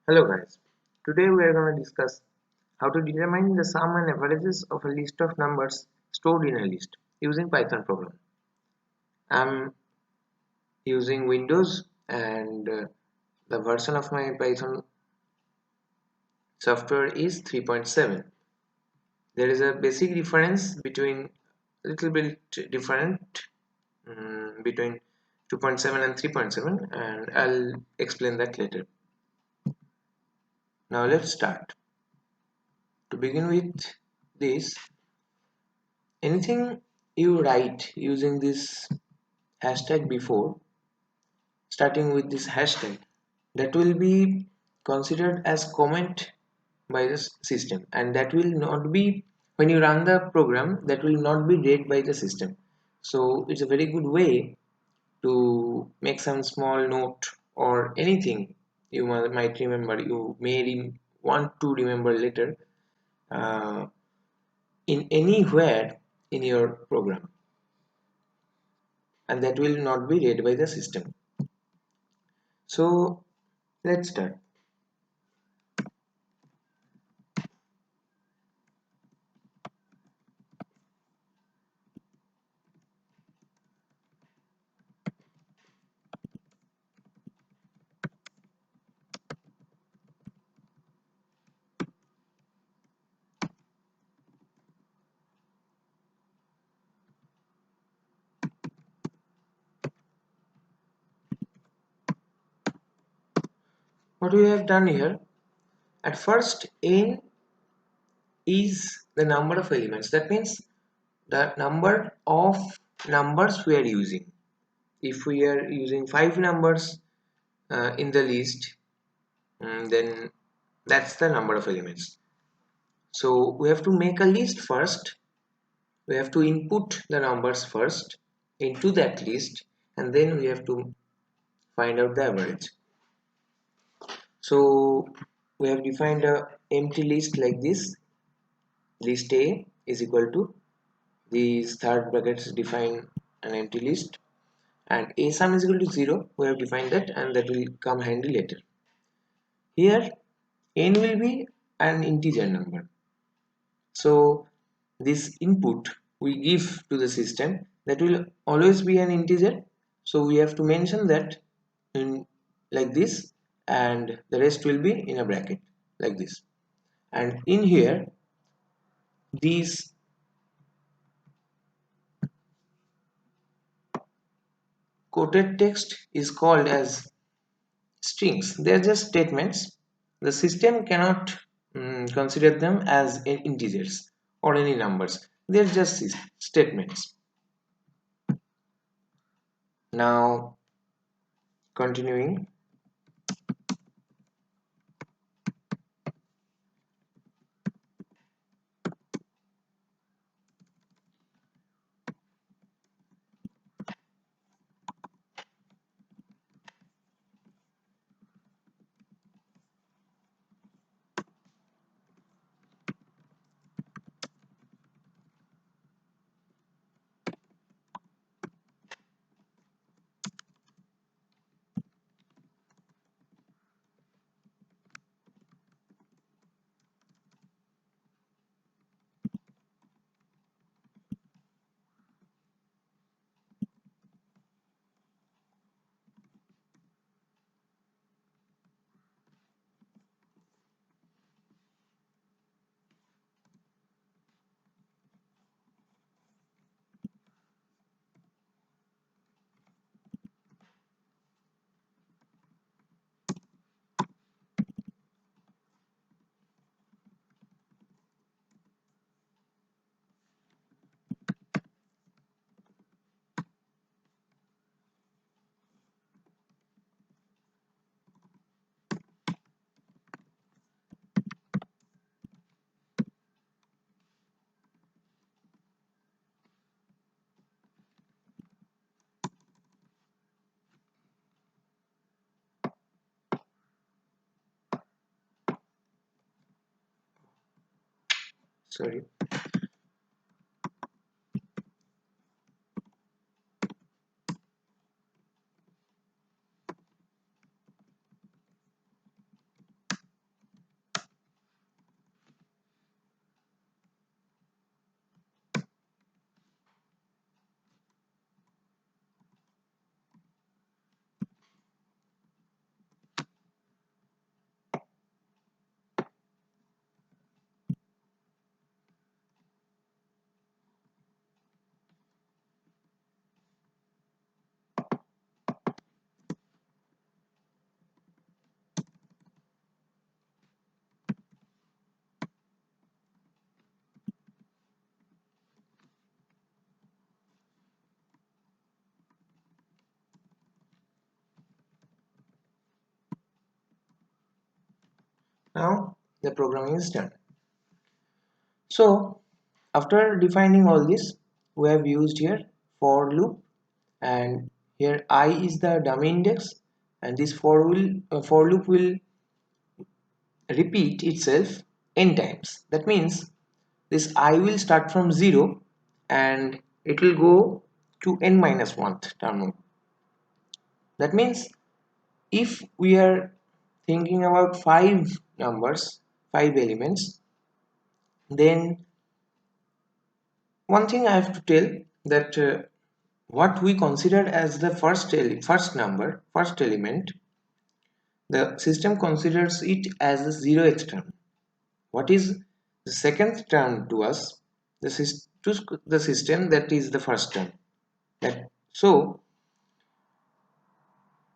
Hello guys, today we are going to discuss how to determine the sum and averages of a list of numbers stored in a list using Python program. I'm using Windows and the version of my Python software is 3.7. There is a basic difference between little bit different between 2.7 and 3.7 and I'll explain that later. Now let's start. To begin with this, anything you write using this hashtag before starting with this hashtag that will be considered as comment by the system, and that will not be, when you run the program, that will not be read by the system. So it's a very good way to make some small note or anything you might remember, you may want to remember later, uh, in anywhere in your program, and that will not be read by the system. So let's start. What we have done here, at first n is the number of elements, that means the number of numbers we are using. If we are using 5 numbers in the list, then that's the number of elements. So we have to make a list first, we have to input the numbers first into that list, and then we have to find out the average. So we have defined a empty list like this. List A is equal to, these third brackets define an empty list, and a sum is equal to 0. We have defined that, and that will come handy later. Here n will be an integer number, so this input we give to the system, that will always be an integer, so we have to mention that in like this, and the rest will be in a bracket like this. And in here, these quoted text is called as strings. They are just statements. The system cannot consider them as integers or any numbers. They are just statements. Now continuing, sorry. Now the programming is done. So after defining all this, we have used here for loop, and here I is the dummy index, and this for loop will repeat itself n times. That means this I will start from 0 and it will go to n minus 1th term. That means if we are thinking about 5 numbers, 5 elements, then one thing I have to tell that what we consider as the first element, the system considers it as the 0th term. What is the second term to us? To the system, that is the first term. So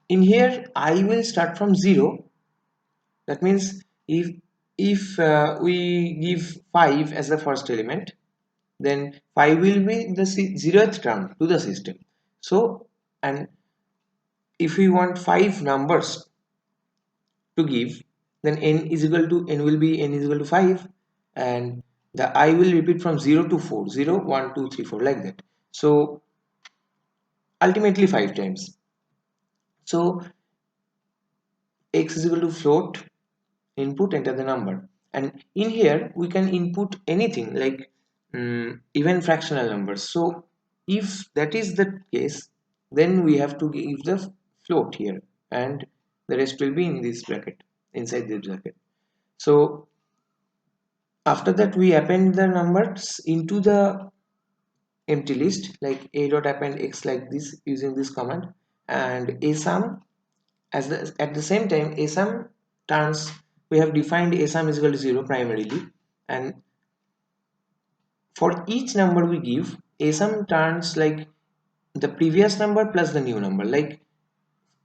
in here I will start from 0. That means if we give 5 as the first element, then 5 will be the 0th term to the system. So, and if we want 5 numbers to give, then n will be n is equal to 5, and the I will repeat from 0 to 4, 0 1 2 3 4, like that. So ultimately 5 times. So x is equal to float, input, enter the number, and in here we can input anything like even fractional numbers. So if that is the case, then we have to give the float here, and the rest will be in this bracket, inside this bracket. So after that we append the numbers into the empty list, like a dot append x, like this, using this command, and a sum at the same time a sum turns, we have defined a sum is equal to 0 primarily, and for each number we give, a sum turns like the previous number plus the new number. Like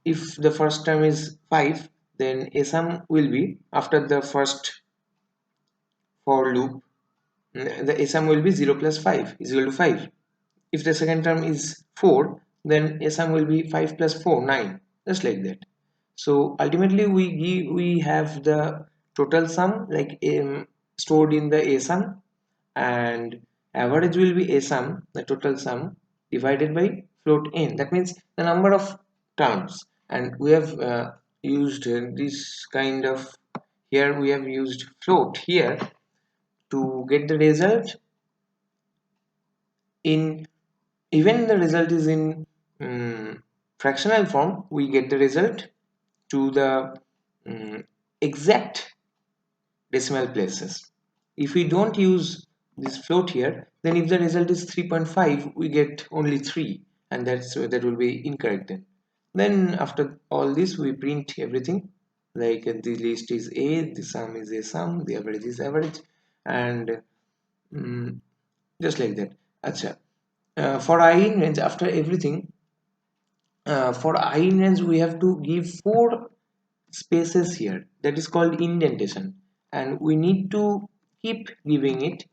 if the first term is 5, then a sum will be, after the first for loop, the a sum will be 0 plus 5 is equal to 5. If the second term is 4, then a sum will be 5 plus 4, 9, just like that. So ultimately we have the total sum, like stored in the a sum, and average will be a sum, the total sum, divided by float n. That means the number of terms, and we have used this kind of, here we have used float here to get the result in, even the result is in fractional form, we get the result to the exact decimal places. If we don't use this float here, then if the result is 3.5, we get only 3, and that will be incorrect. Then after all this we print everything, like the list is a, the sum is a sum, the average is average, and um, just like that. Acha. For I in range, after everything, for I in range we have to give 4 spaces here, that is called indentation, and we need to keep giving it,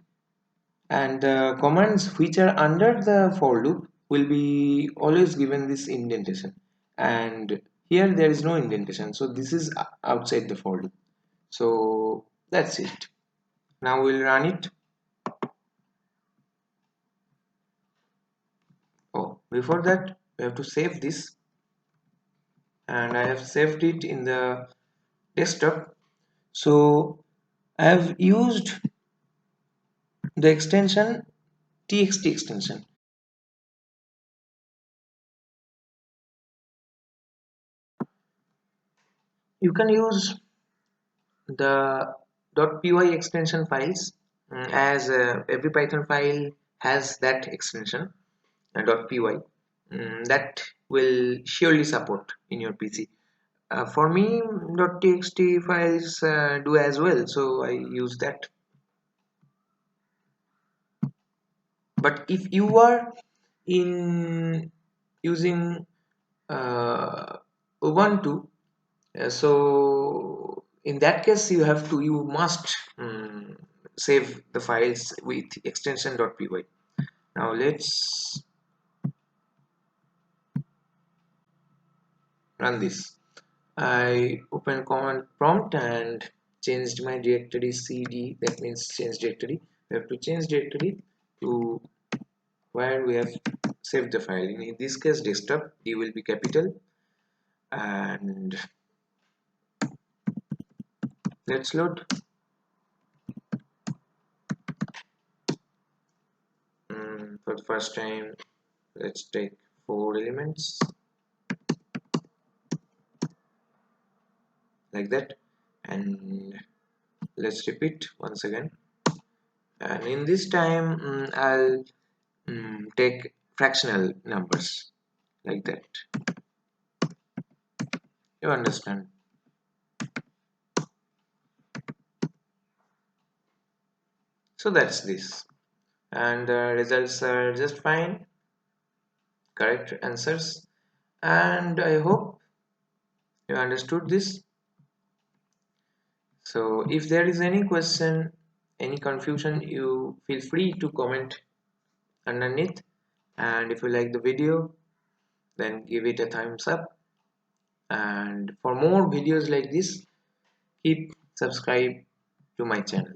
and the commands which are under the for loop will be always given this indentation, and here there is no indentation, so this is outside the for loop. So that's it. Now we'll run it. Oh, before that we have to save this, and I have saved it in the desktop. So I have used the extension txt extension. You can use the .py extension files, as every Python file has that extension, .py, that will surely support in your PC. For me, .txt files do as well, so I use that. But if you are in using Ubuntu, so in that case you must save the files with extension.py. Now let's run this. I open command prompt and changed my directory cd, that means change directory. We have to change directory to where we have saved the file. In this case desktop, D will be capital, and let's load. For the first time, let's take 4 elements like that, and let's repeat once again. And in this time, I'll take fractional numbers like that. You understand? So that's this, and the results are just fine, correct answers, and I hope you understood this. So if there is any question, any confusion, you feel free to comment underneath, and if you like the video, then give it a thumbs up, and for more videos like this, keep subscribe to my channel.